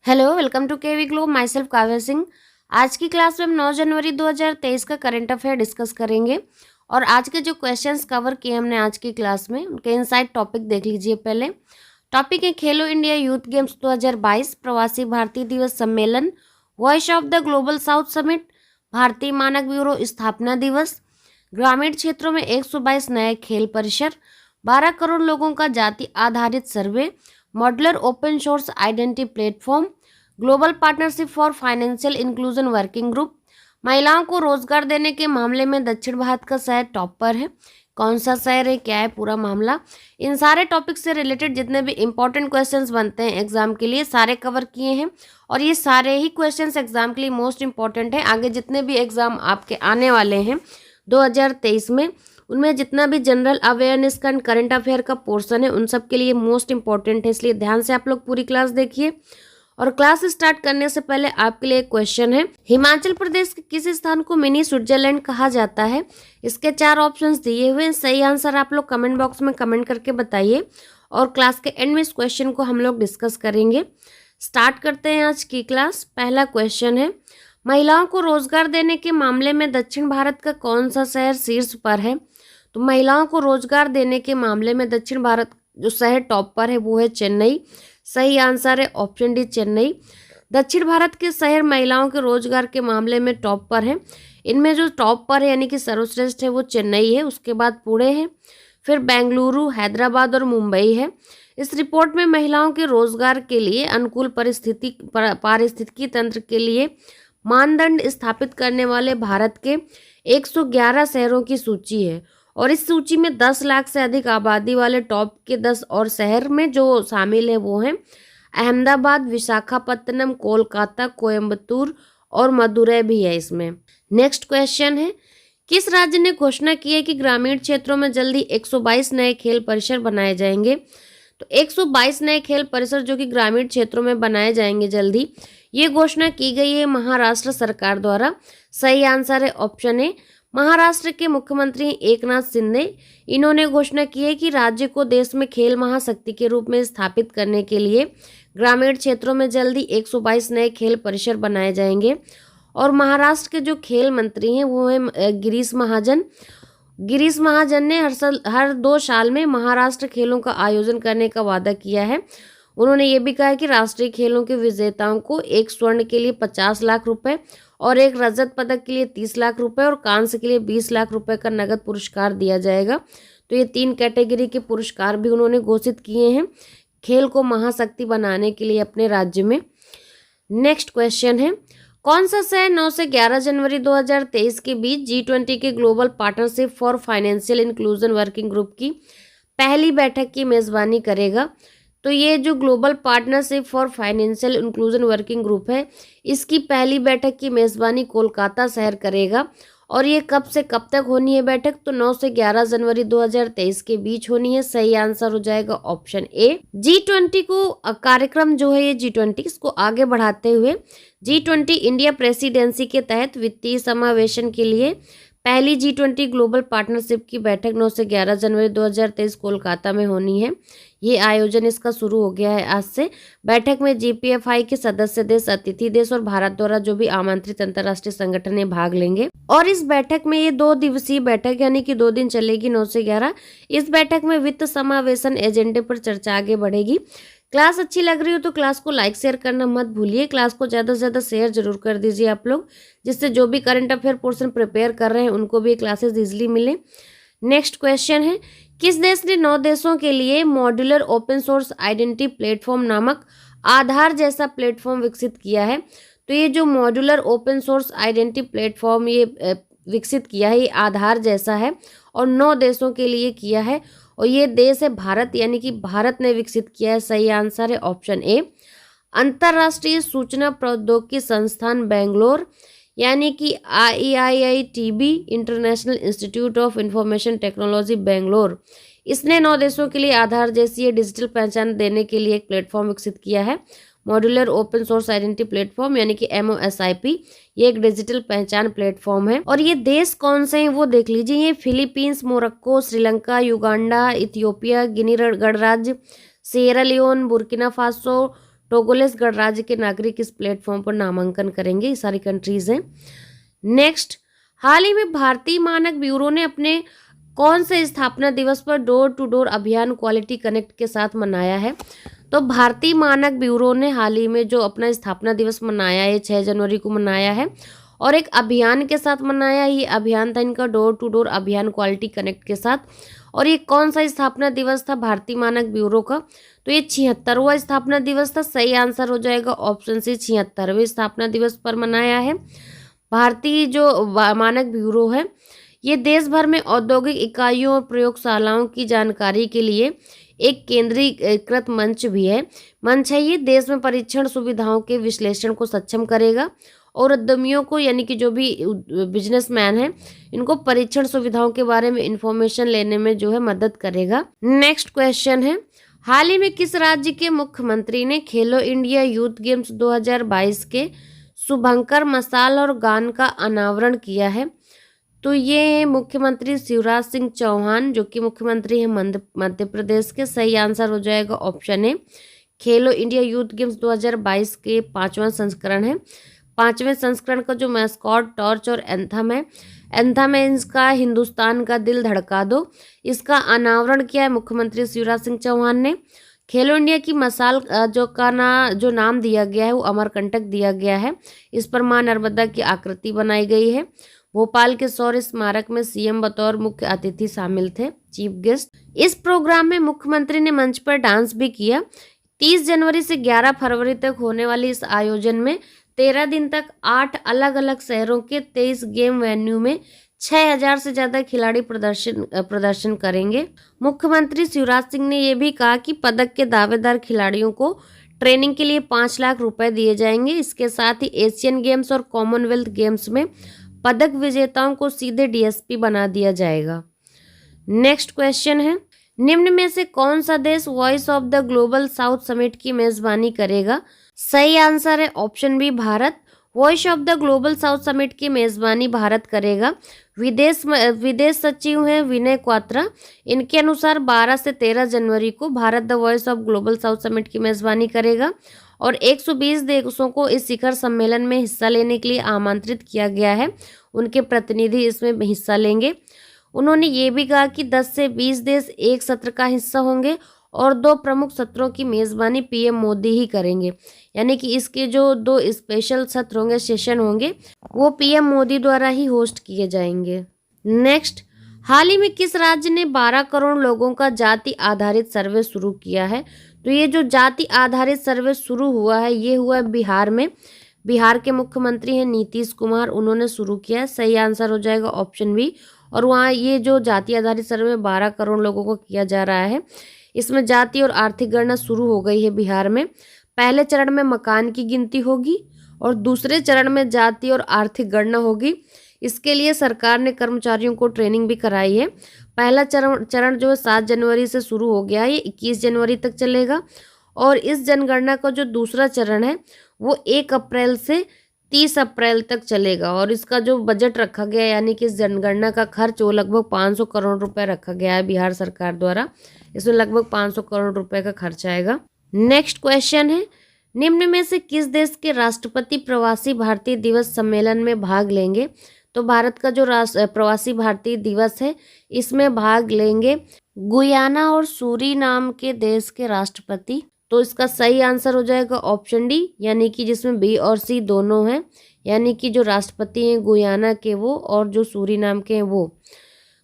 Hello, welcome to KV Globe. Myself Kavya Singh. आज की class में हम 9 जनवरी 2023 का करंट अफेयर डिस्कस करेंगे और आज के जो क्वेश्चंस कवर किए हमने आज की क्लास में उनके इनसाइड टॉपिक देख लीजिए। पहले टॉपिक है खेलो इंडिया यूथ गेम्स 2022, प्रवासी भारतीय दिवस सम्मेलन, voice of the Global South summit, भारतीय मानक ब्यूरो स्थापना दिवस, ग्रामीण क्षेत्रों में 122 नए खेल परिसर, 12 करोड़ लोगों का जाति आधारित सर्वे, modular open source identity platform, global partnership for financial inclusion working group, महिलाओं को रोजगार देने के मामले में दक्षिण भारत का शहर टॉप पर है। कौन सा शहर है, क्या है पूरा मामला, इन सारे टॉपिक से रिलेटेड जितने भी इंपॉर्टेंट क्वेश्चंस बनते हैं एग्जाम के लिए सारे कवर किए हैं और ये सारे ही क्वेश्चंस एग्जाम के लिए मोस्ट इंपॉर्टेंट है। आगे जितने भी एग्जाम आपके आने वाले हैं 2023 में, उनमें जितना भी जनरल अवेयरनेस का करंट अफेयर का पोर्शन है उन सब के लिए मोस्ट इंपॉर्टेंट है, इसलिए ध्यान से आप लोग पूरी क्लास देखिए। और क्लास स्टार्ट करने से पहले आपके लिए एक क्वेश्चन है, हिमाचल प्रदेश के किस स्थान को मिनी स्विट्जरलैंड कहा जाता है? इसके 4 ऑप्शंस दिए हुए हैं, सही आंसर आप लोग कमेंट बॉक्स में कमेंट करके बताइए और क्लास के एंड में इस क्वेश्चन को हम लोग डिस्कस करेंगे। स्टार्ट करते हैं आज की क्लास। पहला क्वेश्चन है, महिलाओं को रोजगार देने के मामले में दक्षिण भारत का कौन सा शहर शीर्ष पर है? तो महिलाओं को रोजगार देने के मामले में दक्षिण भारत जो शहर टॉप पर है वो है चेन्नई। सही आंसर है ऑप्शन डी, चेन्नई। दक्षिण भारत के शहर महिलाओं के रोजगार के मामले में टॉप पर है। इनमें जो टॉप पर है यानी कि सर्वश्रेष्ठ है वो चेन्नई है, उसके बाद पुणे है, फिर बेंगलुरु, हैदराबाद और मुंबई है। इस रिपोर्ट में महिलाओं के रोजगार के लिए अनुकूल पारिस्थितिकी तंत्र के लिए मानदंड स्थापित करने वाले भारत के 111 शहरों की सूची है और इस सूची में 10 लाख से अधिक आबादी वाले टॉप के 10 और शहर में जो शामिल है वो हैं अहमदाबाद, विशाखापत्तनम, कोलकाता, कोयम्बतूर और मदुरै भी है इसमें। नेक्स्ट क्वेश्चन है, किस राज्य ने घोषणा की है कि ग्रामीण क्षेत्रों में जल्दी 122 नए खेल परिसर बनाए जाएंगे? तो 122 नए खेल परिसर जो कि ग्रामीण क्षेत्रों में बनाए जाएंगे जल्दी, ये घोषणा की गई है महाराष्ट्र सरकार द्वारा। सही आंसर है ऑप्शन ए, महाराष्ट्र के मुख्यमंत्री एकनाथ शिंदे। इन्होंने घोषणा की है कि राज्य को देश में खेल महाशक्ति के रूप में स्थापित करने के लिए ग्रामीण क्षेत्रों में जल्दी 122 नए खेल परिसर बनाए जाएंगे। और महाराष्ट्र के जो खेल मंत्री हैं वो हैं गिरीश महाजन। गिरीश महाजन ने हर 2 साल में महाराष्ट्र खेलों का आयोजन करने का वादा किया है। उन्होंने ये भी कहा है कि राष्ट्रीय खेलों के विजेताओं को एक स्वर्ण के लिए 50 लाख रुपए और एक रजत पदक के लिए 30 लाख रुपए और कांस्य के लिए 20 लाख रुपए का नगद पुरस्कार दिया जाएगा। तो ये 3 कैटेगरी के पुरस्कार भी उन्होंने घोषित किए हैं खेल को महाशक्ति बनाने के लिए अपने राज्य में। नेक्स्ट क्वेश्चन है, कौन सा शहर 9 से 11 जनवरी 2023 के बीच G20 के global partnership for financial inclusion working group की पहली बैठक की मेजबानी करेगा? तो ये जो global partnership for financial inclusion working group है, इसकी पहली बैठक की मेजबानी कोलकाता शहर करेगा। और ये कब से कब तक होनी है बैठक? तो 9 से 11 जनवरी 2023 के बीच होनी है। सही आंसर हो जाएगा ऑप्शन ए। G20 को कार्यक्रम जो है ये G20 इसको आगे बढ़ाते हुए G20 इंडिया प्रेसिडेंसी के तहत वित्तीय समावेशन के लिए पहली G20 ग्लोबल पार्टनरशिप की बैठक 9 से 11 जनवरी 2023 कोलकाता में होनी है। ये आयोजन इसका शुरू हो गया है आज से। बैठक में GPFI के सदस्य देश, अतिथि देश और भारत द्वारा जो भी आमंत्रित अंतर्राष्ट्रीय संगठन है भाग लेंगे। और इस बैठक में ये 2 दिवसीय बैठक यानी कि 2 दिन चलेगी 9 से 11। इस बैठक में वित्त समावेशन एजेंडे पर चर्चा आगे बढ़ेगी। क्लास अच्छी लग रही हो तो क्लास को लाइक शेयर करना मत भूलिए। क्लास को ज़्यादा से ज़्यादा शेयर जरूर कर दीजिए आप लोग, जिससे जो भी करंट अफेयर पोर्शन प्रिपेयर कर रहे हैं उनको भी क्लासेस इजीली मिले। नेक्स्ट क्वेश्चन है, किस देश ने 9 देशों के लिए modular open source identity platform नामक आधार जैसा प्लेटफॉर्म विकसित किया है? तो ये जो modular open source identity platform ये विकसित किया है, ये आधार जैसा है और 9 देशों के लिए किया है और ये देश है भारत, यानी कि भारत ने विकसित किया है। सही आंसर है ऑप्शन ए। अंतर्राष्ट्रीय सूचना प्रौद्योगिकी संस्थान बेंगलोर यानी कि IIITB international institute of information technology Bangalore, इसने 9 देशों के लिए आधार जैसी डिजिटल पहचान देने के लिए एक प्लेटफॉर्म विकसित किया है। Modular open source identity platform यानी कि MOSIP, ये एक डिजिटल पहचान प्लेटफॉर्म है। और ये देश कौन से हैं वो देख लीजिए, ये Philippines, Morocco, Sri Lanka, Uganda, Ethiopia, Guinea गणराज्य, Sierra Leone, Burkina Faso, Togolese गणराज्य के नागरिक इस प्लेटफॉर्म पर नामांकन करेंगे। ये सारी कंट्रीज हैं। नेक्स्ट, हाल ही में भारतीय मानक ब्यूरो ने अपने कौन से स्थापना दिवस पर डोर टू डोर अभियान क्वालिटी कनेक्ट के साथ मनाया है? तो भारतीय मानक ब्यूरो ने हाल ही में जो अपना स्थापना दिवस मनाया है 6 जनवरी को मनाया है और एक अभियान के साथ मनाया। ये अभियान था इनका डोर टू डोर अभियान क्वालिटी कनेक्ट के साथ। और ये कौन सा स्थापना दिवस था भारतीय मानक ब्यूरो का? तो ये 76वां स्थापना दिवस था। सही आंसर हो जाएगा ऑप्शन सी 76वें स्थापना दिवस पर मनाया है। भारतीय जो मानक ब्यूरो है ये देश भर में औद्योगिक इकाइयों और प्रयोगशालाओं की जानकारी के लिए एक केंद्रीकृत मंच है। ये देश में परीक्षण सुविधाओं के विश्लेषण को सक्षम करेगा और उद्यमियों को यानी कि जो भी बिजनेसमैन है इनको परीक्षण सुविधाओं के बारे में इंफॉर्मेशन लेने में जो है मदद करेगा। नेक्स्ट क्वेश्चन है, हाल ही में किस राज्य के मुख्यमंत्री ने खेलो इंडिया यूथ गेम्स 2022 के शुभंकर मशाल और गान का अनावरण किया है? तो ये मुख्यमंत्री शिवराज सिंह चौहान जो कि मुख्यमंत्री हैं मध्य प्रदेश के। सही आंसर हो जाएगा option A Khelo India youth games 2022 के 5वां संस्करण है। 5वें संस्करण का जो मैस्कॉट टॉर्च और एंथम है इसका हिंदुस्तान का दिल धड़का दो। इसका अनावरण किया है मुख्यमंत्री शिवराज सिंह चौहान ने। खेलो इंडिया की मशाल जो नाम दिया गया है वो अमरकंटक दिया गया है। इस पर मां नर्मदा की आकृति बनाई गई है। भोपाल के शौर्य स्मारक में सीएम बतौर मुख्य अतिथि शामिल थे, चीफ गेस्ट। इस प्रोग्राम में मुख्यमंत्री ने मंच पर डांस भी किया। 30 जनवरी से 11 फरवरी तक होने वाली इस आयोजन में 13 दिन तक 8 अलग अलग शहरों के 23 गेम वेन्यू में 6000 से ज्यादा खिलाड़ी प्रदर्शन करेंगे। मुख्यमंत्री शिवराज सिंह ने यह भी कहा कि पदक के दावेदार खिलाड़ियों को ट्रेनिंग के लिए 5 लाख रुपए दिए जाएंगे। इसके साथ ही एशियन गेम्स और कॉमनवेल्थ गेम्स में पदक विजेताओं को सीधे डीएसपी बना दिया जाएगा। नेक्स्ट क्वेश्चन है, निम्न में से कौन सा देश Voice of the Global South Summit की मेजबानी करेगा? सही आंसर है option B Bharat. Voice of the Global South Summit की मेजबानी भारत करेगा। विदेश सचिव हैं विनय क्वात्रा। इनके अनुसार 12 से 13 जनवरी को Bharat the voice of global South Summit की मेजबानी करेगा और 120 देशों को इस शिखर सम्मेलन में हिस्सा लेने के लिए आमंत्रित किया गया है। उनके प्रतिनिधि इसमें हिस्सा लेंगे। उन्होंने ये भी कहा कि 10 से 20 देश एक सत्र का हिस्सा होंगे और 2 प्रमुख सत्रों की मेजबानी पीएम मोदी ही करेंगे। यानी कि इसके जो 2 स्पेशल सत्र होंगे, सेशन होंगे, वो पीएम मोदी द्वारा ही होस्ट किए जाएंगे। नेक्स्ट, हाल ही में किस राज्य ने 12 करोड़ लोगों का जाति आधारित सर्वे शुरू किया है? तो ये जो जाति आधारित सर्वे शुरू हुआ है ये हुआ है बिहार में। बिहार के मुख्यमंत्री हैं नीतीश कुमार, उन्होंने शुरू किया है। सही आंसर हो जाएगा ऑप्शन बी। और वहाँ ये जो जाति आधारित सर्वे 12 करोड़ लोगों को किया जा रहा है, इसमें जाति और आर्थिक गणना शुरू हो गई है बिहार में। पहले चरण में मकान की गिनती होगी और दूसरे चरण में जाति और आर्थिक गणना होगी। इसके लिए सरकार ने कर्मचारियों को ट्रेनिंग भी कराई है। पहला चरण जो है 7 जनवरी से शुरू हो गया है, ये 21 जनवरी तक चलेगा। और इस जनगणना का जो दूसरा चरण है वो 1 अप्रैल से 30 अप्रैल तक चलेगा। और इसका जो बजट रखा गया है यानी कि इस जनगणना का खर्च वो लगभग 500 करोड़ रुपए रखा गया है बिहार सरकार द्वारा। इसमें लगभग 500 करोड़ रुपए का खर्च आएगा। नेक्स्ट क्वेश्चन है, निम्न में से किस देश के राष्ट्रपति प्रवासी भारतीय दिवस सम्मेलन में भाग लेंगे? तो भारत का जो प्रवासी भारतीय दिवस है इसमें भाग लेंगे गुयाना और सूरीनाम के देश के राष्ट्रपति। तो इसका सही आंसर हो जाएगा ऑप्शन डी, यानी कि जिसमें बी और सी दोनों हैं। यानी कि जो राष्ट्रपति हैं गुयाना के वो और जो सूरीनाम के हैं वो।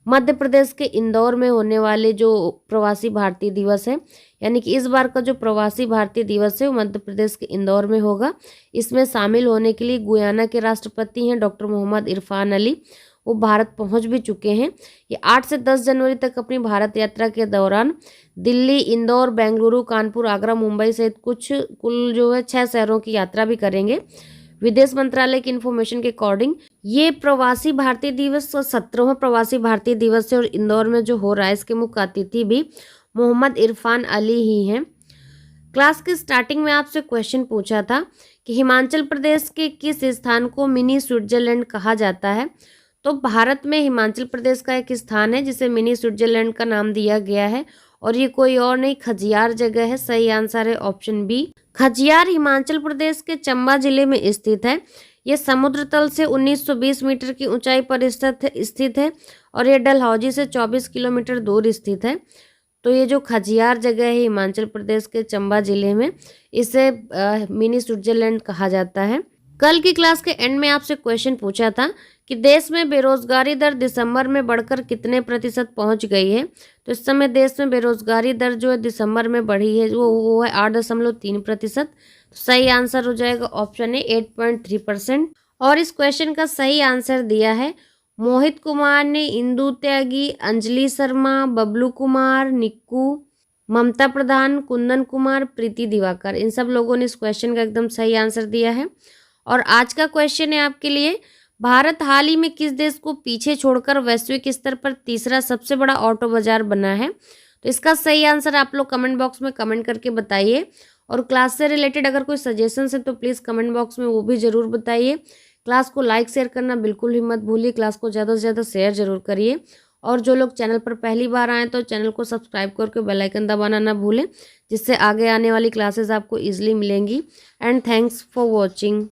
मध्य प्रदेश के इंदौर में होने वाले जो प्रवासी भारतीय दिवस है, यानी कि इस बार का जो प्रवासी भारतीय दिवस है वो मध्य प्रदेश के इंदौर में होगा। इसमें शामिल होने के लिए गुयाना के राष्ट्रपति हैं डॉक्टर मोहम्मद इरफान अली, वो भारत पहुंच भी चुके हैं। ये 8 से 10 जनवरी तक अपनी भारत यात्रा के दौरान दिल्ली, इंदौर, बेंगलुरु, कानपुर, आगरा, मुंबई सहित कुल जो है 6 शहरों की यात्रा भी करेंगे। विदेश मंत्रालय की इन्फॉर्मेशन के अकॉर्डिंग ये प्रवासी भारतीय दिवस 17वां प्रवासी भारतीय दिवस है और इंदौर में जो हो रहा है इसके मुख्य अतिथि भी मोहम्मद इरफान अली ही हैं। क्लास की स्टार्टिंग में आपसे क्वेश्चन पूछा था कि हिमाचल प्रदेश के किस स्थान को मिनी स्विट्जरलैंड कहा जाता है? तो भारत में हिमाचल प्रदेश का एक स्थान है जिसे मिनी स्विट्जरलैंड का नाम दिया गया है और ये कोई और नहीं खजियार जगह है। सही आंसर है ऑप्शन बी खजियार हिमाचल प्रदेश के चंबा जिले में स्थित है। यह समुद्र तल से 1920 मीटर की ऊंचाई पर स्थित है और यह डलहौजी से 24 किलोमीटर दूर स्थित है। तो ये जो खजियार जगह है हिमाचल प्रदेश के चंबा जिले में, इसे मिनी स्विट्जरलैंड कहा जाता है। कल की क्लास के एंड में आपसे क्वेश्चन पूछा था कि देश में बेरोजगारी दर दिसंबर में बढ़कर कितने प्रतिशत पहुंच गई है। तो इस समय देश में बेरोजगारी दर जो है दिसंबर में बढ़ी है वो है 8.3%। सही आंसर हो जाएगा ऑप्शन ए 8.3%। और इस क्वेश्चन का सही आंसर दिया है मोहित कुमार ने, इंदु त्यागी, अंजलि शर्मा, बबलू कुमार, निक्कू, ममता प्रधान, कुंदन कुमार, प्रीति दिवाकर। इन सब लोगों ने इस क्वेश्चन का एकदम सही आंसर दिया है। और आज का क्वेश्चन है आपके लिए, भारत हाल ही में किस देश को पीछे छोड़कर वैश्विक स्तर पर तीसरा सबसे बड़ा ऑटो बाजार बना है। तो इसका सही आंसर आप लोग कमेंट बॉक्स में कमेंट करके बताइए। और क्लास से रिलेटेड अगर कोई सजेशंस है तो प्लीज़ कमेंट बॉक्स में वो भी ज़रूर बताइए। क्लास को लाइक शेयर करना बिल्कुल ही मत भूलिए। क्लास को ज़्यादा से ज़्यादा शेयर जरूर करिए। और जो लोग चैनल पर पहली बार आए तो चैनल को सब्सक्राइब करके बेल आइकन दबाना ना भूलें, जिससे आगे आने वाली क्लासेस आपको ईजिली मिलेंगी। And thanks for watching.